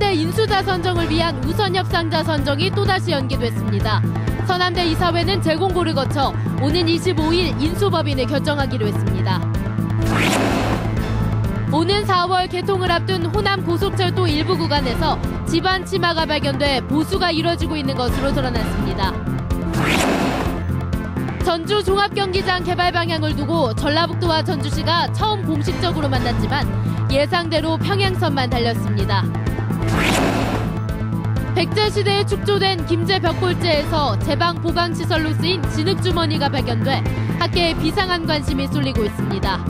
서남대 인수자 선정을 위한 우선 협상자 선정이 또다시 연기됐습니다. 서남대 이사회는 재공고를 거쳐 오는 25일 인수법인을 결정하기로 했습니다. 오는 4월 개통을 앞둔 호남 고속철도 일부 구간에서 집안 치마가 발견돼 보수가 이뤄지고 있는 것으로 드러났습니다. 전주 종합경기장 개발 방향을 두고 전라북도와 전주시가 처음 공식적으로 만났지만 예상대로 평행선만 달렸습니다. 백제시대에 축조된 김제 벽골재에서 제방 보강시설로 쓰인 진흙주머니가 발견돼 학계에 비상한 관심이 쏠리고 있습니다.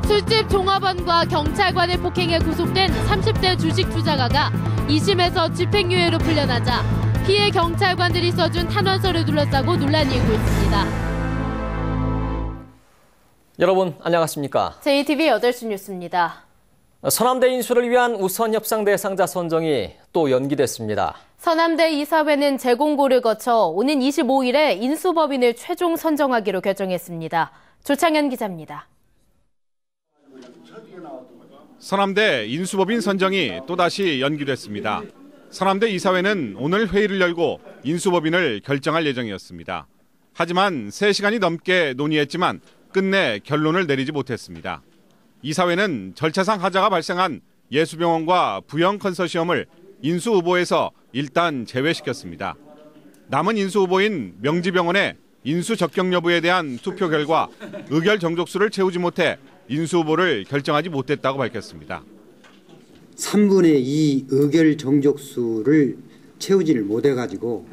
술집 종업원과 경찰관의 폭행에 구속된 30대 주식 투자가가 2심에서 집행유예로 풀려나자 피해 경찰관들이 써준 탄원서를 둘러싸고 논란이 일고 있습니다. 여러분 안녕하십니까? JTV 8시 뉴스입니다. 서남대 인수를 위한 우선 협상 대상자 선정이 또 연기됐습니다. 서남대 이사회는 재공고를 거쳐 오는 25일에 인수법인을 최종 선정하기로 결정했습니다. 조창현 기자입니다. 서남대 인수법인 선정이 또다시 연기됐습니다. 서남대 이사회는 오늘 회의를 열고 인수법인을 결정할 예정이었습니다. 하지만 3시간이 넘게 논의했지만 끝내 결론을 내리지 못했습니다. 이사회는 절차상 하자가 발생한 예수병원과 부영 컨소시엄을 인수 후보에서 일단 제외시켰습니다. 남은 인수 후보인 명지병원의 인수 적격 여부에 대한 투표 결과 의결 정족수를 채우지 못해 인수 후보를 결정하지 못했다고 밝혔습니다. 3분의 2 의결 정족수를 채우지를 못해가지고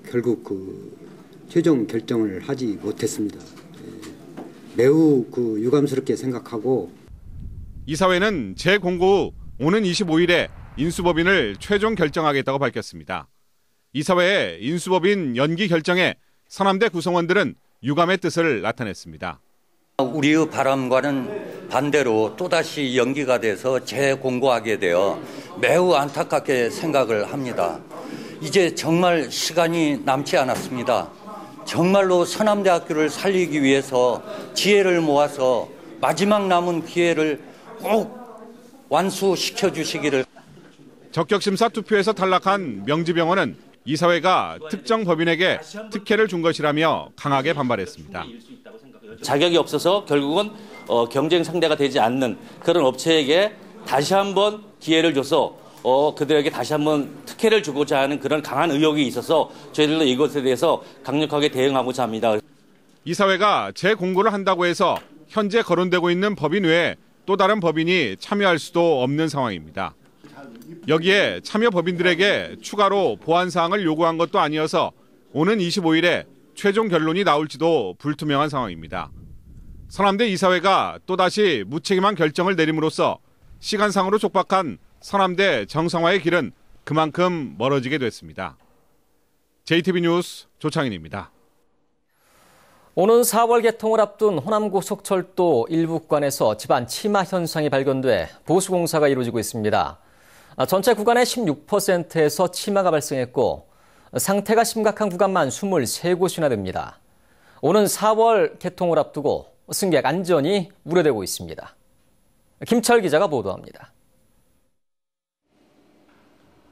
결국 최종 결정을 하지 못했습니다. 매우 유감스럽게 생각하고 이사회는 재공고 후 오는 25일에 인수법인을 최종 결정하겠다고 밝혔습니다. 이사회의 인수법인 연기 결정에 서남대 구성원들은 유감의 뜻을 나타냈습니다. 우리의 바람과는 반대로 또다시 연기가 돼서 재공고하게 되어 매우 안타깝게 생각을 합니다. 이제 정말 시간이 남지 않았습니다. 정말로 서남대학교를 살리기 위해서 지혜를 모아서 마지막 남은 기회를 꼭 완수시켜 주시기를. 적격심사 투표에서 탈락한 명지병원은 이사회가 특정 법인에게 특혜를 준 것이라며 강하게 반발했습니다. 자격이 없어서 결국은 경쟁 상대가 되지 않는 그런 업체에게 다시 한번 기회를 줘서 그들에게 다시 한번 특혜를 주고자 하는 그런 강한 의혹이 있어서 저희들도 이것에 대해서 강력하게 대응하고자 합니다. 이사회가 재공고를 한다고 해서 현재 거론되고 있는 법인 외에 또 다른 법인이 참여할 수도 없는 상황입니다. 여기에 참여 법인들에게 추가로 보완 사항을 요구한 것도 아니어서 오는 25일에 최종 결론이 나올지도 불투명한 상황입니다. 서남대 이사회가 또다시 무책임한 결정을 내림으로써 시간상으로 촉박한 서남대 정상화의 길은 그만큼 멀어지게 됐습니다. JTB 뉴스 조창인입니다. 오는 4월 개통을 앞둔 호남고속철도 일부 구간에서 집안 치마 현상이 발견돼 보수공사가 이루어지고 있습니다. 전체 구간의 16%에서 치마가 발생했고 상태가 심각한 구간만 23곳이나 됩니다. 오는 4월 개통을 앞두고 승객 안전이 우려되고 있습니다. 김철 기자가 보도합니다.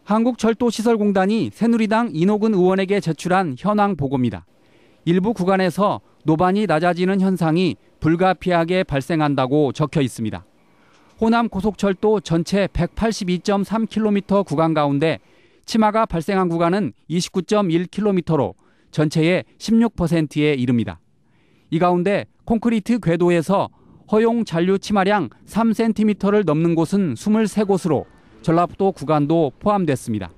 한국철도시설공단이 새누리당 이노근 의원에게 제출한 현황 보고입니다. 일부 구간에서 노반이 낮아지는 현상이 불가피하게 발생한다고 적혀 있습니다. 호남 고속철도 전체 182.3km 구간 가운데 치마가 발생한 구간은 29.1km로 전체의 16%에 이릅니다. 이 가운데 콘크리트 궤도에서 허용 잔류 치마량 3cm를 넘는 곳은 23곳으로 전라북도 구간도 포함됐습니다.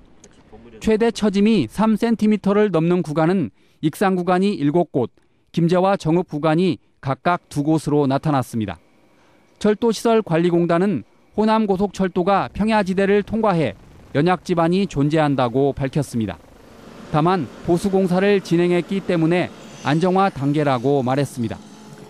최대 처짐이 3cm를 넘는 구간은 익산 구간이 7곳, 김제와 정읍 구간이 각각 2곳으로 나타났습니다. 철도시설관리공단은 호남고속철도가 평야지대를 통과해 연약지반이 존재한다고 밝혔습니다. 다만 보수공사를 진행했기 때문에 안정화 단계라고 말했습니다.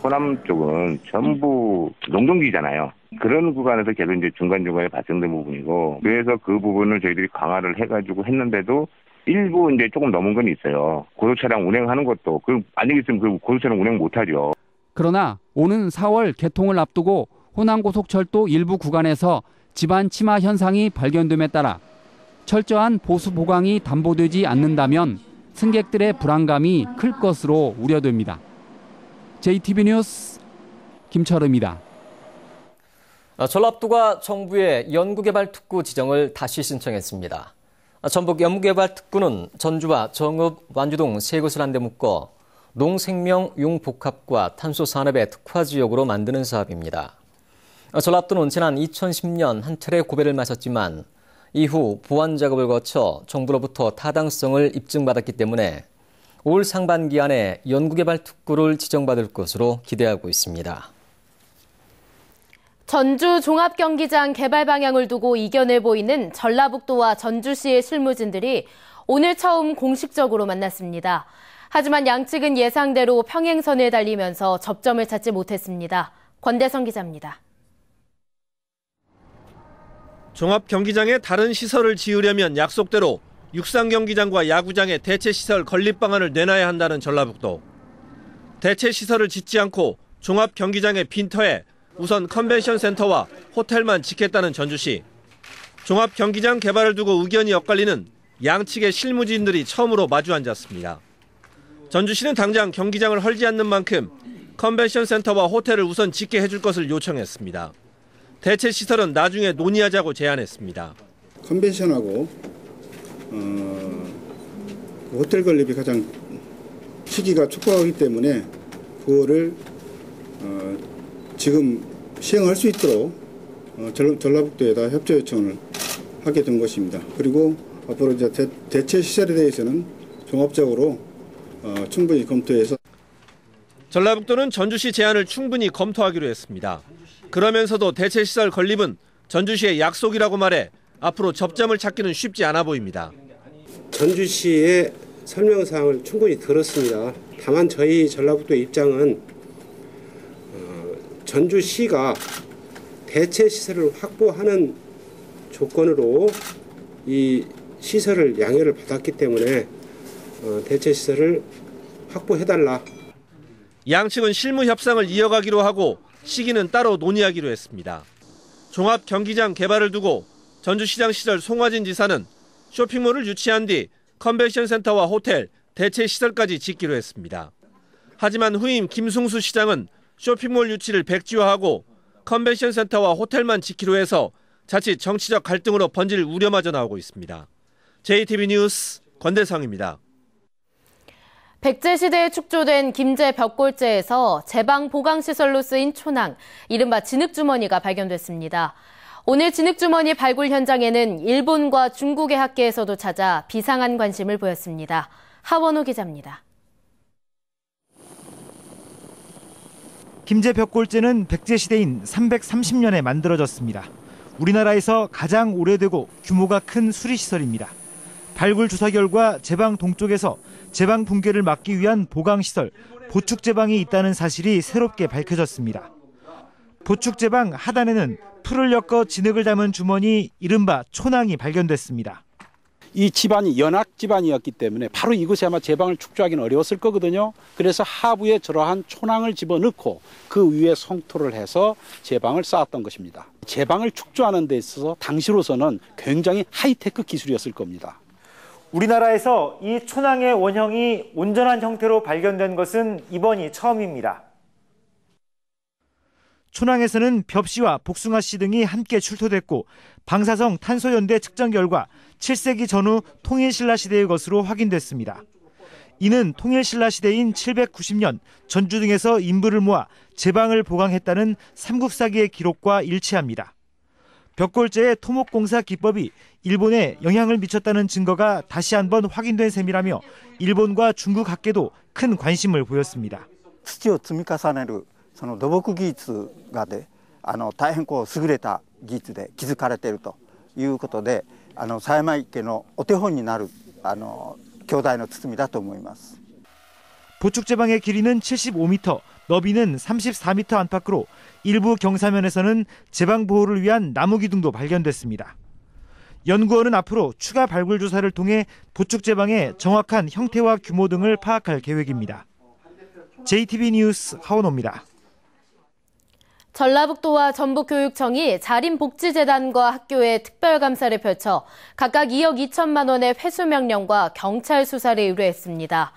호남 쪽은 전부 농동기잖아요. 그런 구간에서 계속 이제 중간중간에 발생된 부분이고, 그래서 그 부분을 저희들이 강화를 해가지고 했는데도 일부 이제 조금 넘은 건 있어요. 고속차량 운행하는 것도, 만약에 있으면 그 고속차량 운행 못하죠. 그러나 오는 4월 개통을 앞두고 호남고속철도 일부 구간에서 집안 침하 현상이 발견됨에 따라 철저한 보수 보강이 담보되지 않는다면 승객들의 불안감이 클 것으로 우려됩니다. JTB 뉴스 김철우입니다. 전라북도가 정부에 연구개발특구 지정을 다시 신청했습니다. 전북 연구개발특구는 전주와 정읍, 완주동 세 곳을 한데 묶어 농생명 융복합과 탄소산업의 특화지역으로 만드는 사업입니다. 전라북도는 지난 2010년 한 차례 고배를 마셨지만 이후 보완 작업을 거쳐 정부로부터 타당성을 입증받았기 때문에 올 상반기 안에 연구개발특구를 지정받을 것으로 기대하고 있습니다. 전주 종합경기장 개발 방향을 두고 이견을 보이는 전라북도와 전주시의 실무진들이 오늘 처음 공식적으로 만났습니다. 하지만 양측은 예상대로 평행선을 달리면서 접점을 찾지 못했습니다. 권대성 기자입니다. 종합경기장에 다른 시설을 지으려면 약속대로 육상경기장과 야구장에 대체시설 건립 방안을 내놔야 한다는 전라북도. 대체시설을 짓지 않고 종합경기장의 빈터에 우선 컨벤션센터와 호텔만 짓겠다는 전주시. 종합경기장 개발을 두고 의견이 엇갈리는 양측의 실무진들이 처음으로 마주 앉았습니다. 전주시는 당장 경기장을 헐지 않는 만큼 컨벤션센터와 호텔을 우선 짓게 해줄 것을 요청했습니다. 대체 시설은 나중에 논의하자고 제안했습니다. 컨벤션하고 호텔 건립이 가장 시기가 촉박하기 때문에 그거를 지금 시행할 수 있도록 전라북도에다 협조 요청을 하게 된 것입니다. 그리고 앞으로 이제 대체 시설에 대해서는 종합적으로 충분히 검토해서 전라북도는 전주시 제안을 충분히 검토하기로 했습니다. 그러면서도 대체시설 건립은 전주시의 약속이라고 말해 앞으로 접점을 찾기는 쉽지 않아 보입니다. 전주시의 설명사항을 충분히 들었습니다. 다만 저희 전라북도 입장은 전주시가 대체시설을 확보하는 조건으로 이 시설을 양해를 받았기 때문에 대체시설을 확보해달라. 양측은 실무 협상을 이어가기로 하고 시기는 따로 논의하기로 했습니다. 종합경기장 개발을 두고 전주시장 시절 송화진 지사는 쇼핑몰을 유치한 뒤 컨벤션센터와 호텔, 대체시설까지 짓기로 했습니다. 하지만 후임 김승수 시장은 쇼핑몰 유치를 백지화하고 컨벤션센터와 호텔만 짓기로 해서 자칫 정치적 갈등으로 번질 우려마저 나오고 있습니다. JTB 뉴스 권대성입니다. 백제시대에 축조된 김제 벽골재에서 제방 보강시설로 쓰인 초낭, 이른바 진흙주머니가 발견됐습니다. 오늘 진흙주머니 발굴 현장에는 일본과 중국의 학계에서도 찾아 비상한 관심을 보였습니다. 하원호 기자입니다. 김제 벽골재는 백제시대인 330년에 만들어졌습니다. 우리나라에서 가장 오래되고 규모가 큰 수리시설입니다. 발굴 조사 결과 제방 동쪽에서 제방 붕괴를 막기 위한 보강시설, 보축제방이 있다는 사실이 새롭게 밝혀졌습니다. 보축제방 하단에는 풀을 엮어 진흙을 담은 주머니, 이른바 초낭이 발견됐습니다. 이 집안이 연학 집안이었기 때문에 바로 이곳에 아마 제방을 축조하기는 어려웠을 거거든요. 그래서 하부에 저러한 초낭을 집어넣고 그 위에 성토를 해서 제방을 쌓았던 것입니다. 제방을 축조하는 데 있어서 당시로서는 굉장히 하이테크 기술이었을 겁니다. 우리나라에서 이 초낭의 원형이 온전한 형태로 발견된 것은 이번이 처음입니다. 초낭에서는 벽시와 복숭아씨 등이 함께 출토됐고 방사성 탄소연대 측정 결과 7세기 전후 통일신라 시대의 것으로 확인됐습니다. 이는 통일신라 시대인 790년 전주 등에서 인부를 모아 제방을 보강했다는 삼국사기의 기록과 일치합니다. 벽골재의 토목공사 기법이 일본에 영향을 미쳤다는 증거가 다시 한번 확인된 셈이라며 일본과 중국 학계도 큰 관심을 보였습니다. 土を積み重ねるその土木技術が大変優れた技術で築かれているということで、狭山池のお手本になる強大な堤だと思います。 보축제방의 길이는 75m, 너비는 34m 안팎으로 일부 경사면에서는 제방 보호를 위한 나무 기둥도 발견됐습니다. 연구원은 앞으로 추가 발굴 조사를 통해 보축제방의 정확한 형태와 규모 등을 파악할 계획입니다. JTB 뉴스 하원호입니다. 전라북도와 전북교육청이 자린복지재단과 학교에 특별감사를 펼쳐 각각 2억 2천만 원의 회수 명령과 경찰 수사를 의뢰했습니다.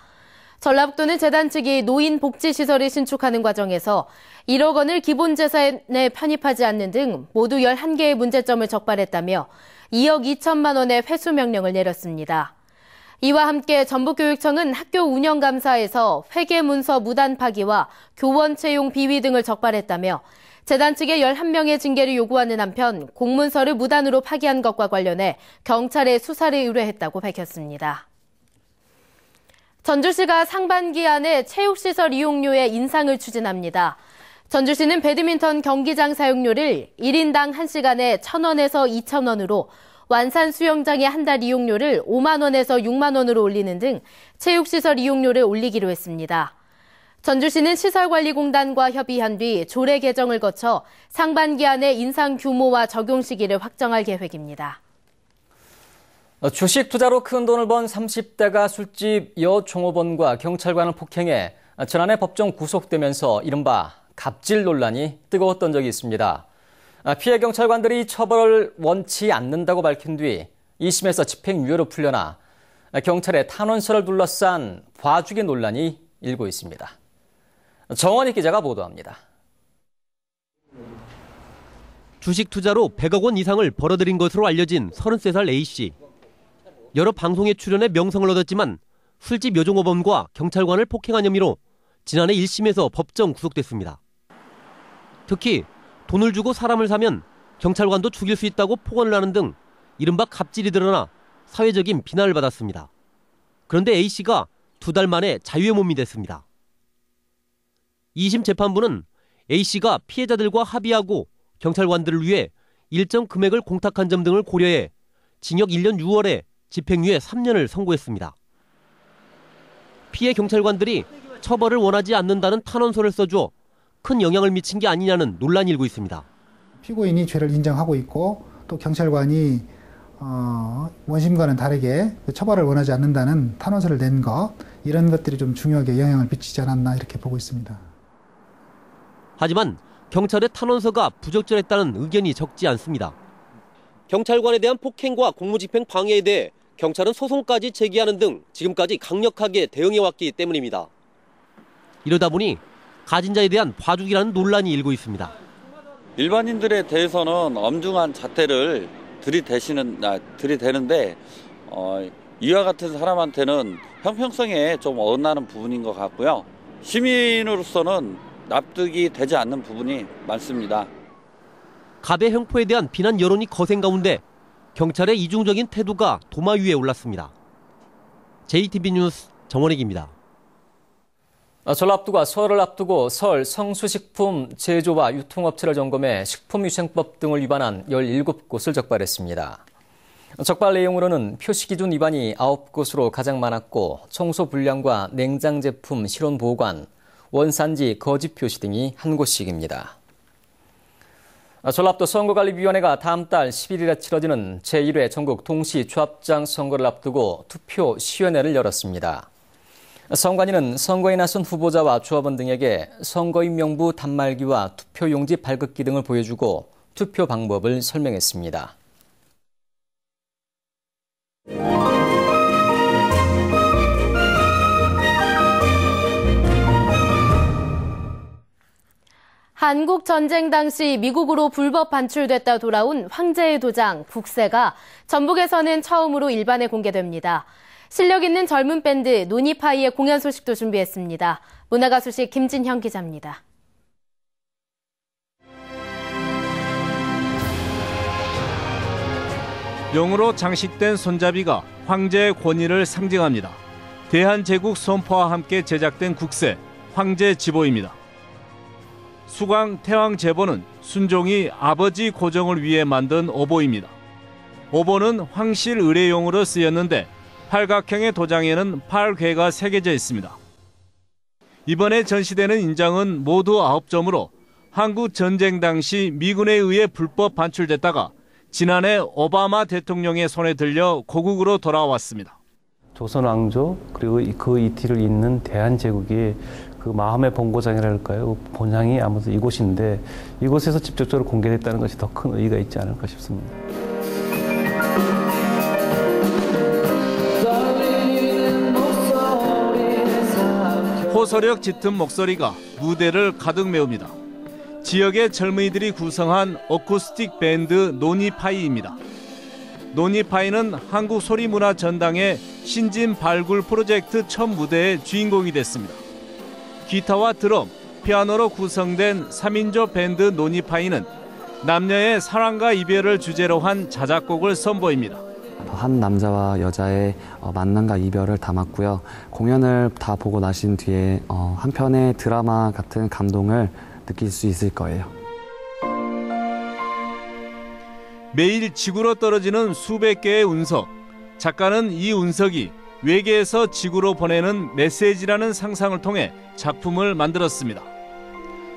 전라북도는 재단 측이 노인 복지시설을 신축하는 과정에서 1억 원을 기본재산에 편입하지 않는 등 모두 11개의 문제점을 적발했다며 2억 2천만 원의 회수 명령을 내렸습니다. 이와 함께 전북교육청은 학교 운영감사에서 회계문서 무단 파기와 교원 채용 비위 등을 적발했다며 재단 측에 11명의 징계를 요구하는 한편 공문서를 무단으로 파기한 것과 관련해 경찰에 수사를 의뢰했다고 밝혔습니다. 전주시가 상반기 안에 체육시설 이용료의 인상을 추진합니다. 전주시는 배드민턴 경기장 사용료를 1인당 1시간에 1,000원에서 2,000원으로 완산 수영장의 한 달 이용료를 5만 원에서 6만 원으로 올리는 등 체육시설 이용료를 올리기로 했습니다. 전주시는 시설관리공단과 협의한 뒤 조례 개정을 거쳐 상반기 안에 인상 규모와 적용 시기를 확정할 계획입니다. 주식 투자로 큰 돈을 번 30대가 술집 여 종업원과 경찰관을 폭행해 지난해 법정 구속되면서 이른바 갑질 논란이 뜨거웠던 적이 있습니다. 피해 경찰관들이 처벌을 원치 않는다고 밝힌 뒤 2심에서 집행유예로 풀려나 경찰의 탄원서를 둘러싼 봐주기 논란이 일고 있습니다. 정원희 기자가 보도합니다. 주식 투자로 100억 원 이상을 벌어들인 것으로 알려진 33살 A씨. 여러 방송에 출연해 명성을 얻었지만 술집 여종업원과 경찰관을 폭행한 혐의로 지난해 1심에서 법정 구속됐습니다. 특히 돈을 주고 사람을 사면 경찰관도 죽일 수 있다고 폭언을 하는 등 이른바 갑질이 드러나 사회적인 비난을 받았습니다. 그런데 A씨가 2달 만에 자유의 몸이 됐습니다. 2심 재판부는 A씨가 피해자들과 합의하고 경찰관들을 위해 일정 금액을 공탁한 점 등을 고려해 징역 1년 6월에 집행유예 3년을 선고했습니다. 피해 경찰관들이 처벌을 원하지 않는다는 탄원서를 써줘 큰 영향을 미친 게 아니냐는 논란이 일고 있습니다. 피고인이 죄를 인정하고 있고 또 경찰관이 원심과는 다르게 처벌을 원하지 않는다는 탄원서를 낸 것, 이런 것들이 좀 중요하게 영향을 미치지 않았나 이렇게 보고 있습니다. 하지만 경찰의 탄원서가 부적절했다는 의견이 적지 않습니다. 경찰관에 대한 폭행과 공무집행 방해에 대해 경찰은 소송까지 제기하는 등 지금까지 강력하게 대응해왔기 때문입니다. 이러다 보니 가진 자에 대한 봐주기라는 논란이 일고 있습니다. 일반인들에 대해서는 엄중한 잣대를 들이대는데 이와 같은 사람한테는 형평성에 좀 어긋나는 부분인 것 같고요. 시민으로서는 납득이 되지 않는 부분이 많습니다. 갑의 형포에 대한 비난 여론이 거센 가운데 경찰의 이중적인 태도가 도마 위에 올랐습니다. JTB 뉴스 정원익입니다. 설을 앞두고 설 성수식품 제조와 유통업체를 점검해 식품위생법 등을 위반한 17곳을 적발했습니다. 적발 내용으로는 표시기준 위반이 9곳으로 가장 많았고 청소 불량과 냉장 제품 실온 보관, 원산지 거짓 표시 등이 한 곳씩입니다. 전라북도 선거관리위원회가 다음 달 11일에 치러지는 제1회 전국 동시조합장 선거를 앞두고 투표 시연회를 열었습니다. 선관위는 선거에 나선 후보자와 조합원 등에게 선거인 명부 단말기와 투표용지 발급기 등을 보여주고 투표 방법을 설명했습니다. 한국 전쟁 당시 미국으로 불법 반출됐다 돌아온 황제의 도장 국세가 전북에서는 처음으로 일반에 공개됩니다. 실력 있는 젊은 밴드 노니파이의 공연 소식도 준비했습니다. 문화가수식 김진형 기자입니다. 용으로 장식된 손잡이가 황제의 권위를 상징합니다. 대한제국 선포와 함께 제작된 국세, 황제 지보입니다. 수강 태왕 제보는 순종이 아버지 고정을 위해 만든 오보입니다. 오보는 황실 의례용으로 쓰였는데 팔각형의 도장에는 8궤가 새겨져 있습니다. 이번에 전시되는 인장은 모두 9점으로 한국 전쟁 당시 미군에 의해 불법 반출됐다가 지난해 오바마 대통령의 손에 들려 고국으로 돌아왔습니다. 조선 왕조 그리고 그 이티를 잇는 대한제국이 그 마음의 본고장이랄까요? 본향이 아무래도 이곳인데 이곳에서 직접적으로 공개됐다는 것이 더 큰 의의가 있지 않을까 싶습니다. 호소력 짙은 목소리가 무대를 가득 메웁니다. 지역의 젊은이들이 구성한 어쿠스틱 밴드 노니파이입니다. 노니파이는 한국소리문화전당의 신진 발굴 프로젝트 첫 무대의 주인공이 됐습니다. 기타와 드럼, 피아노로 구성된 3인조 밴드 노니파이는 남녀의 사랑과 이별을 주제로 한 자작곡을 선보입니다. 한 남자와 여자의 만남과 이별을 담았고요. 공연을 다 보고 나신 뒤에 한 편의 드라마 같은 감동을 느낄 수 있을 거예요. 매일 지구로 떨어지는 수백 개의 운석. 작가는 이 운석이 외계에서 지구로 보내는 메시지라는 상상을 통해 작품을 만들었습니다.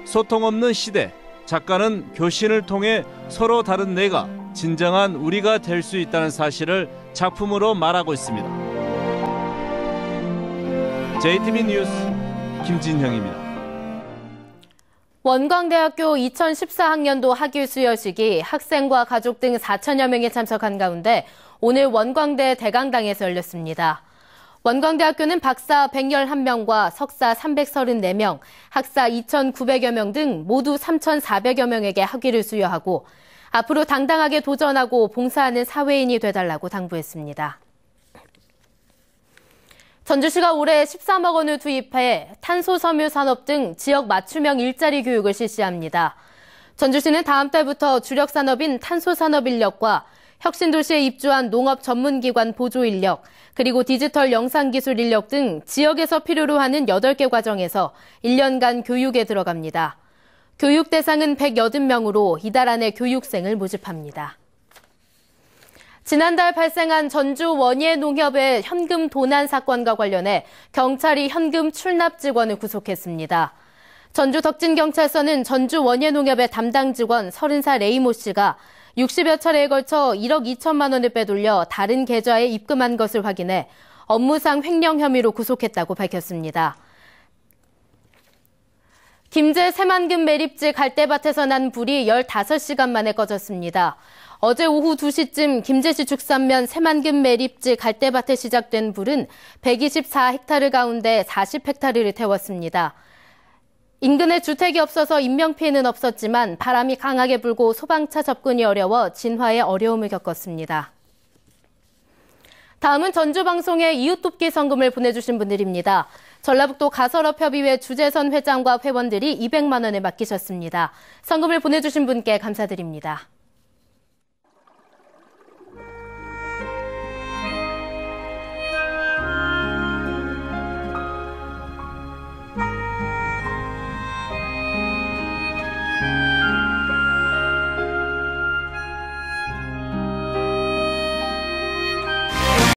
소통 없는 시대, 작가는 교신을 통해 서로 다른 내가 진정한 우리가 될 수 있다는 사실을 작품으로 말하고 있습니다. JTB 뉴스 김진형입니다. 원광대학교 2014학년도 학위 수여식이 학생과 가족 등 4천여 명이 참석한 가운데 오늘 원광대 대강당에서 열렸습니다. 원광대학교는 박사 111명과 석사 334명, 학사 2,900여 명 등 모두 3,400여 명에게 학위를 수여하고 앞으로 당당하게 도전하고 봉사하는 사회인이 되달라고 당부했습니다. 전주시가 올해 13억 원을 투입해 탄소 섬유 산업 등 지역 맞춤형 일자리 교육을 실시합니다. 전주시는 다음 달부터 주력 산업인 탄소 산업 인력과 혁신도시에 입주한 농업 전문기관 보조 인력, 그리고 디지털 영상기술 인력 등 지역에서 필요로 하는 8개 과정에서 1년간 교육에 들어갑니다. 교육 대상은 180명으로 이달 안에 교육생을 모집합니다. 지난달 발생한 전주 원예농협의 현금 도난 사건과 관련해 경찰이 현금 출납 직원을 구속했습니다. 전주 덕진경찰서는 전주 원예농협의 담당 직원 30살 A모 씨가 60여 차례에 걸쳐 1억 2천만 원을 빼돌려 다른 계좌에 입금한 것을 확인해 업무상 횡령 혐의로 구속했다고 밝혔습니다. 김제 새만금 매립지 갈대밭에서 난 불이 15시간 만에 꺼졌습니다. 어제 오후 2시쯤 김제시 죽산면 새만금 매립지 갈대밭에 시작된 불은 124헥타르 가운데 40헥타르를 태웠습니다. 인근에 주택이 없어서 인명피해는 없었지만 바람이 강하게 불고 소방차 접근이 어려워 진화에 어려움을 겪었습니다. 다음은 전주방송에 이웃돕기 성금을 보내주신 분들입니다. 전라북도 가설업협의회 주재선 회장과 회원들이 200만 원을 맡기셨습니다. 성금을 보내주신 분께 감사드립니다.